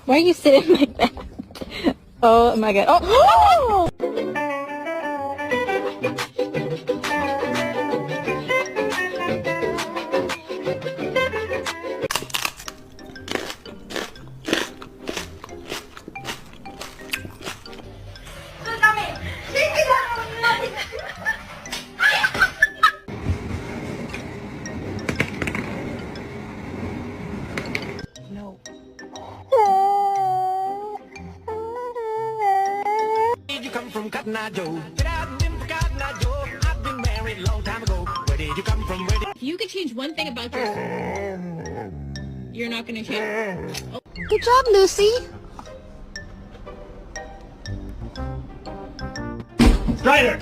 Why are you sitting like that? Oh my god. Oh! No. Did you come from Cotton Eye Joe? Get out and from Cotton Eye Joe. I've been married a long time ago. Where did you come from? If you could change one thing about yourself, you're not gonna change. Oh. Good job, Lucy. Strider!